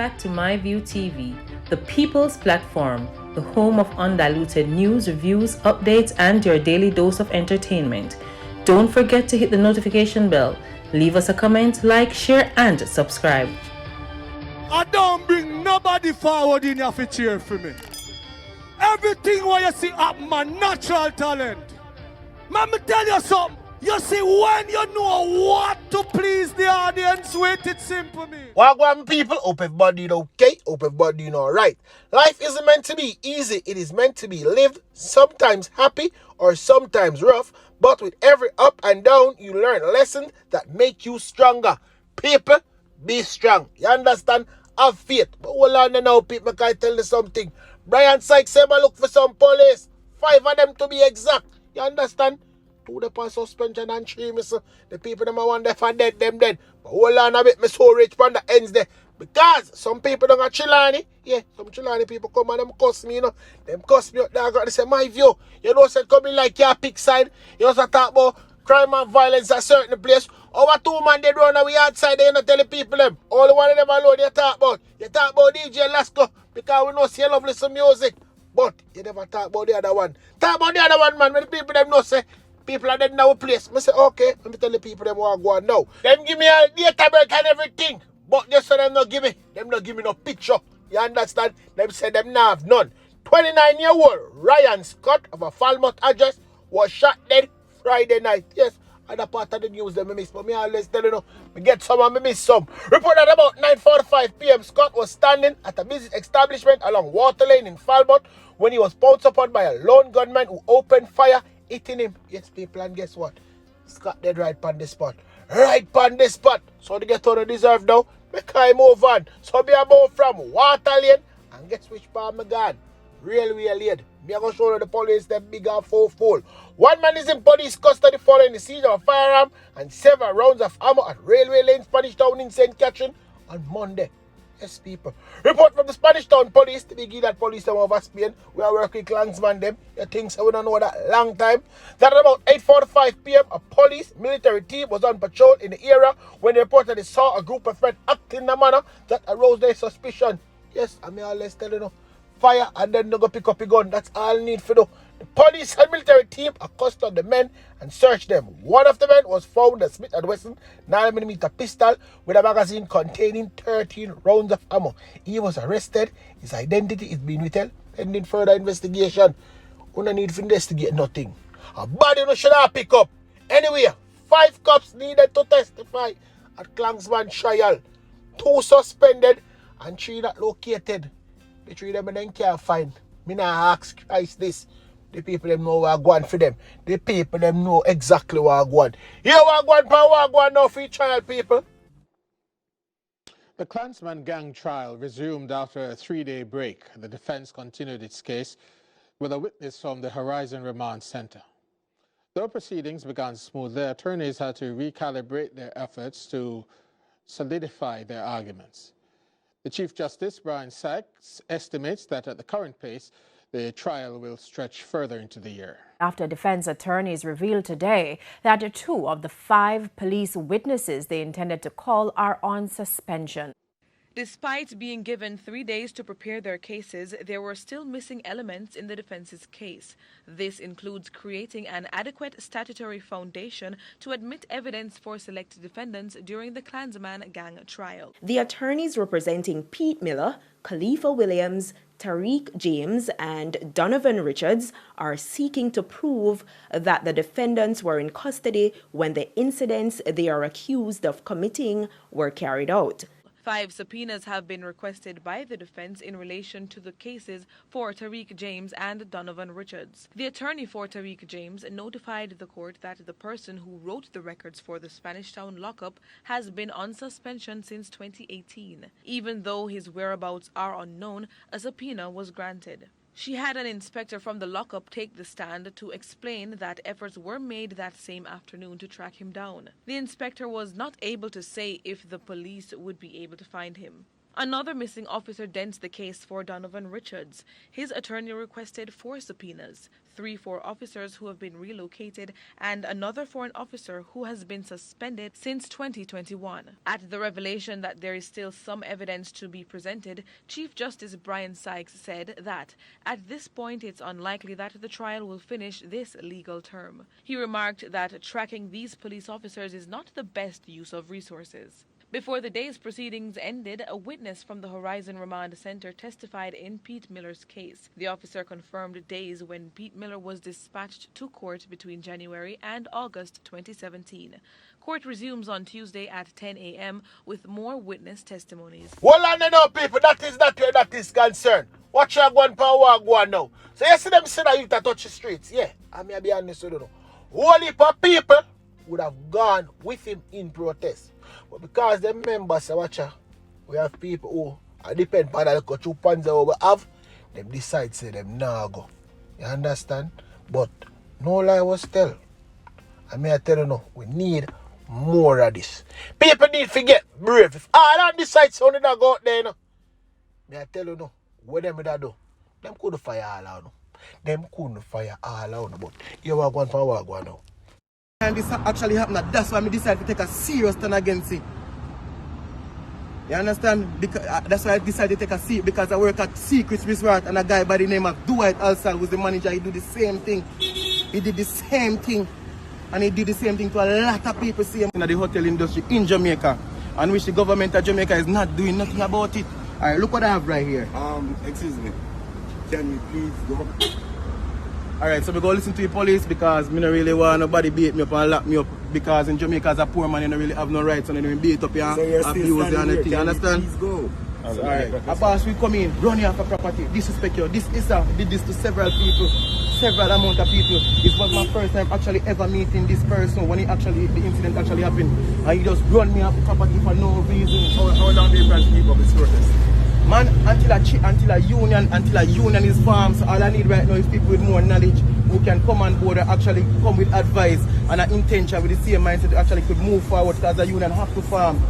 back to MyView TV, the people's platform, the home of undiluted news, reviews, updates, and your daily dose of entertainment. Don't forget to hit the notification bell, leave us a comment, like, share, and subscribe. I don't bring nobody forward in your cheer for me. Everything what you see up my natural talent. Let me tell you something. You see, when you know what to please the audience with, it's simple, me. Wagwan people, hope everybody okay, hope everybody alright. Life isn't meant to be easy, it is meant to be lived, sometimes happy or sometimes rough, but with every up and down, you learn lessons that make you stronger. People, be strong. You understand? Have faith. But hold on now, people, can I tell you something? Brian Sykes said, look for some police. 5 of them to be exact. You understand? 2 upon suspension and 3, miss. The people them want there for dead, them dead. But hold on a bit, me so rich from the ends there. Because some people don't got Chilani. Yeah, some Chilani people come and them cuss me, you know. Them cuss me up there. I got to say, my view. You know, said coming like your pick side. You also talk about crime and violence at certain place. Our 2 man they run away outside there, you know, tell the people them. All one of them alone you talk about. You talk about DJ Lasco because we know see love listen music. But you never talk about the other one. Talk about the other one, man. When the people them know say people are dead in our place. I say, okay, let me tell the people them what I go on now. Them give me a database and everything. But just so them not give me. Them not give me no picture. You understand? Them say them not have none. 29-year-old Rayon Scott of a Falmouth address was shot dead Friday night. Yes, other part of the news them I miss. But me always tell you know, me get some and me miss some. Reported about 9:45 p.m. Scott was standing at a busy establishment along Water Lane in Falmouth when he was pounced upon by a lone gunman who opened fire, hitting him. Yes, people, and guess what? Scott dead right on the spot. Right on the spot. So they get on the deserve now. Make I move on. So me a move from Water Lane. And guess which part me gone? Railway Lane. Me a go show the police them big and fourfold. 1 man is in police custody following the seizure of a firearm and several rounds of ammo at Railway Lane, Spanish Town in St. Catherine on Monday. Yes, people. Report from the Spanish Town police, the big that police them over Spain. We are working with Klansman them. You think so we don't know that long time. That at about 8:45 p.m. a police military team was on patrol in the area when they reported they saw a group of men acting in a manner that aroused their suspicion. Yes, I mean always tell you know. Fire and then they go pick up a gun. That's all need for do. The police and military team accosted the men and searched them. One of the men was found a Smith & Wesson 9mm pistol with a magazine containing 13 rounds of ammo. He was arrested. His identity is being withheld pending further investigation. We don't need to investigate nothing. A body no should have pick up. Anyway, 5 cops needed to testify at Klansman trial. 2 suspended and 3 not located. The 3 them then can't find. Me not ask Christ this. The people them know what I go on for them. The people them know exactly what I go on. You what I go on now for trial, people. The Klansman gang trial resumed after a 3-day break. The defense continued its case with a witness from the Horizon Remand Center. Though proceedings began smoothly, attorneys had to recalibrate their efforts to solidify their arguments. The Chief Justice, Brian Sykes, estimates that at the current pace, the trial will stretch further into the year. After defense attorneys revealed today that 2 of the 5 police witnesses they intended to call are on suspension. Despite being given 3 days to prepare their cases, there were still missing elements in the defense's case. This includes creating an adequate statutory foundation to admit evidence for selected defendants during the Klansman gang trial. The attorneys representing Pete Miller, Khalifa Williams, Tariq James and Donovan Richards are seeking to prove that the defendants were in custody when the incidents they are accused of committing were carried out. 5 subpoenas have been requested by the defense in relation to the cases for Tariq James and Donovan Richards. The attorney for Tariq James notified the court that the person who wrote the records for the Spanish Town lockup has been on suspension since 2018. Even though his whereabouts are unknown, a subpoena was granted. She had an inspector from the lockup take the stand to explain that efforts were made that same afternoon to track him down. The inspector was not able to say if the police would be able to find him. Another missing officer dents the case for Donovan Richards. His attorney requested 4 subpoenas, 3 for officers who have been relocated and another for an officer who has been suspended since 2021. At the revelation that there is still some evidence to be presented, Chief Justice Brian Sykes said that at this point it's unlikely that the trial will finish this legal term. He remarked that tracking these police officers is not the best use of resources. Before the day's proceedings ended, a witness from the Horizon Remand Center testified in Pete Miller's case. The officer confirmed days when Pete Miller was dispatched to court between January and August 2017. Court resumes on Tuesday at 10 a.m. with more witness testimonies. Well, I know, people, that is not where that is concerned. Watch your gun power go on now. So you see them say that you to touch the streets. Yeah, I may be honest with you. Whole heap of people would have gone with him in protest. But because the members, we have people who depend on the little 2 pounds that we have, them decide say them nah go. You understand? But no lie was tell. I may tell you now, we need more of this. People need to get brave. If all on this side only that go out there, you know, may I tell you now, what them that do? Them couldn't fire all out. Them couldn't fire all out. But you are going for what go now. And this actually happened. That's why I decided to take a serious stand against it. You understand? Because, that's why I decided to take a seat, because I work at Secrets Resort and a guy by the name of Dwight Alsal was the manager. He did the same thing. He did the same thing. And he did the same thing to a lot of people see him in the hotel industry in Jamaica, and which the government of Jamaica is not doing nothing about it. Alright, look what I have right here. Excuse me. Can we please go? Alright, so we go listen to the police, because me don't really want nobody beat me up and lock me up, because in Jamaica as a poor man you don't really have no rights, and you beat up here, so you're abuse you and the thing, you understand? Please go. Alright, a boss will come in, run you off a property, disrespect you. This is did this to several people, several amount of people. It was my first time actually ever meeting this person when the incident actually happened, and he just run me off the property for no reason. How long do you plan to keep up this protest? Man, until a union is formed, so all I need right now is people with more knowledge who can come on board and actually come with advice and an intention with the same mindset to actually could move forward, because the union have to form.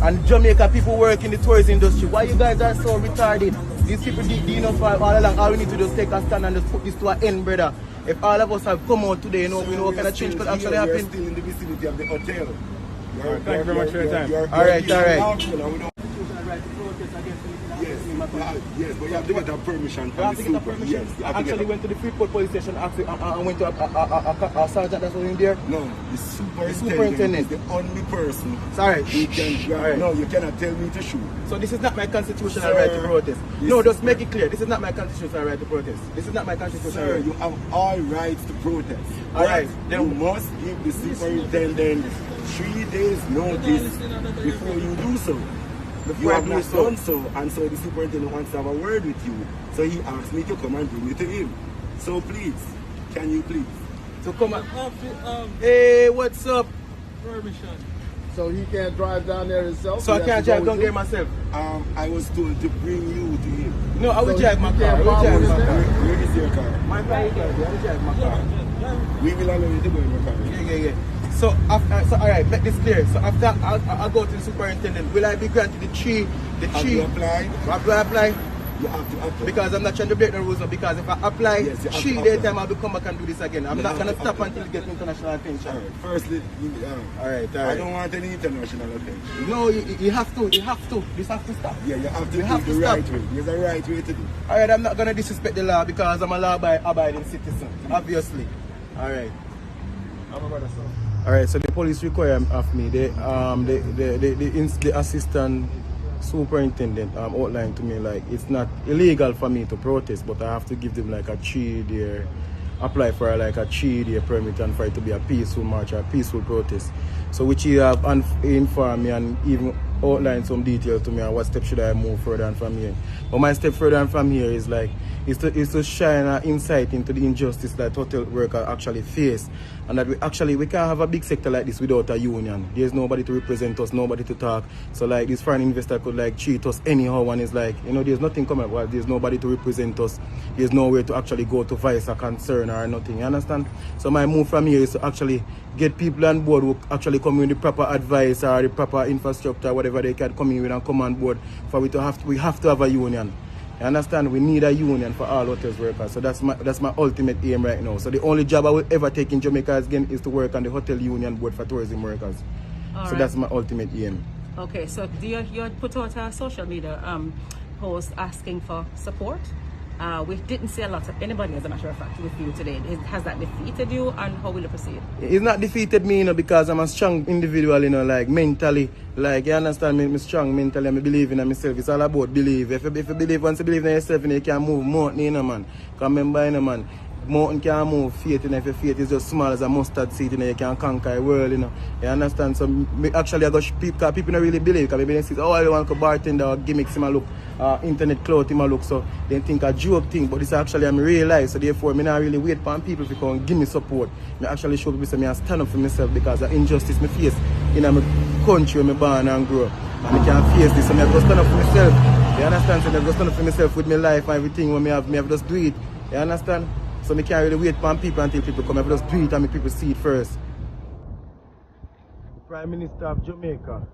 And Jamaica people work in the tourist industry. Why you guys are so retarded? These people did enough for all along. All we need to do is take a stand and just put this to an end, brother. If all of us have come out today, we know what kind of change could actually happen. You're still in the vicinity of the hotel. Thank you very much for your time. Alright. Yes, but you have to get a permission from the super. Yes, I actually went to the Freeport police station and went to a sergeant that was in there. No, the superintendent is the only person. Sorry. Who can drive. Right. No, you cannot tell me to shoot. So this is not my constitutional right to protest. No, just make it clear. This is not my constitutional right to protest. This is not my constitutional right. You have all rights to protest. Alright. You must give the superintendent 3 days notice before you do so. You have not done so, and so the superintendent wants to have a word with you. So he asked me to come and bring you to him. So please, can you please? So come on. Hey, what's up? Permission. So he can't drive down there himself? So I can't drive down there myself? I was told to bring you to him. No, I will drive my car. Where is your car? My car is there. I will drive my car. We will allow you to go in your car. Yeah. So alright, make this clear. So after I go to the superintendent, will I be granted the tree? Have you applied? Have to apply? You have to apply. Because I'm not trying to break the rules, because if I apply, yes, 3 days time I'll be come back and do this again. I'm not going to stop until you get international attention. Alright, firstly, alright. I don't want any international attention. No, you have to. This have to stop. Yeah, you have to do the right way. There's a right way to do. Alright, I'm not going to disrespect the law, because I'm a law-abiding citizen, obviously. Alright. Alright, so the police require of me, the assistant superintendent outlined to me like it's not illegal for me to protest, but I have to give them like a 3-day, apply for like a 3-day permit, and for it to be a peaceful march or a peaceful protest. So which he have informed me and even outlined some details to me on what step should I move further on from here. But my step further on from here is like is to shine an insight into the injustice that hotel workers actually face, and that we can't have a big sector like this without a union. There's nobody to represent us, nobody to talk. So like this foreign investor could like treat us anyhow, and it's like, you know, there's nothing coming up. There's nobody to represent us. There's nowhere to actually go to voice a concern or nothing. You understand? So my move from here is to actually get people on board who actually come in with the proper advice or the proper infrastructure, whatever they can come in with and come on board. For we have to have a union. You understand? We need a union for all hotels workers. So that's my ultimate aim right now. So the only job I will ever take in Jamaica again is to work on the hotel union board for tourism workers. So that's my ultimate aim. Okay, so do you put out a social media post asking for support? We didn't see a lot of anybody, as a matter of fact, with you today. Has that defeated you, and how will you proceed? It's not defeated me, you know, because I'm a strong individual, you know, like mentally. Like, you understand me, I'm strong mentally, I believe in myself. It's all about belief. If you believe, once you believe in yourself, you can move mountain, you know, man. Because remember, you know, man, mountain can move faith, you know, if your faith is just small as a mustard seed, you know, you can conquer the world, you know. You understand? So, actually, I got people don't really believe, because maybe they say, oh, I want to bartender or gimmicks in my look. Internet clout in my look, so they think a joke thing, but this actually I'm real life. So therefore, I not really wait for people to come and give me support. I actually show people say I stand up for myself, because the injustice I face in my country where I born and grow, and I can't face this. So I have to stand up for myself. You understand? So I have to stand up for myself with my life and everything. When I have to just do it. You understand? So I can't really wait for people until people come. I have to just do it and make people see it first. The Prime Minister of Jamaica,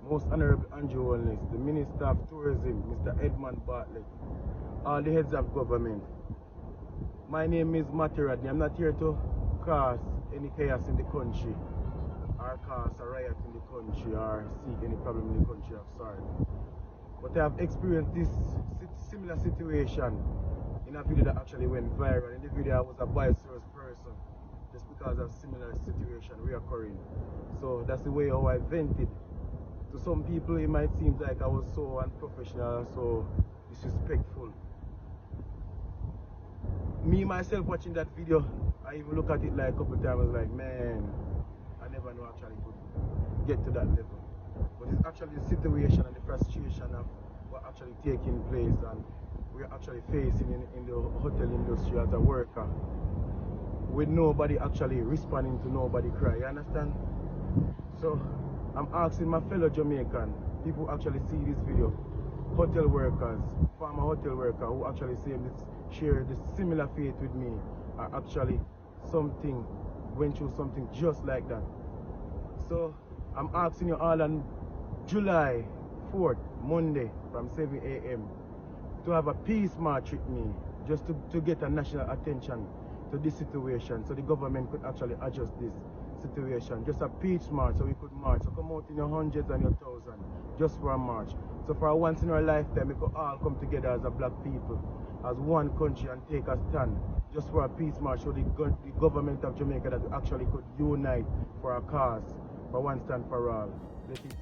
Most Honorable Andrew Holness, the Minister of Tourism, Mr. Edmund Bartlett, all the heads of government. My name is Matty Rodney. I'm not here to cause any chaos in the country, or cause a riot in the country, or seek any problem in the country, I'm sorry. But I have experienced this similar situation in a video that actually went viral. In the video, I was a biased person, just because of similar situation reoccurring. So that's the way how I vented. To some people, it might seem like I was so unprofessional and so disrespectful. Me, myself, watching that video, I even look at it like a couple of times, I was like, man, I never know actually could get to that level. But it's actually the situation and the frustration of what actually taking place and we're actually facing in the hotel industry as a worker, with nobody actually responding to nobody cry, you understand? So, I'm asking my fellow Jamaican, people who actually see this video, hotel workers, former hotel workers who actually share this similar faith with me, are actually went through something just like that. So I'm asking you all on July 4th, Monday, from 7 a.m. to have a peace march with me, just to get a national attention to this situation, so the government could actually adjust this situation. Just a peace march, so we could march. So come out in your hundreds and your thousands, just for a march. So for a once in our lifetime, we could all come together as a black people, as one country, and take a stand, just for a peace march, so the government of Jamaica that we actually could unite for a cause, for one stand for all. Let it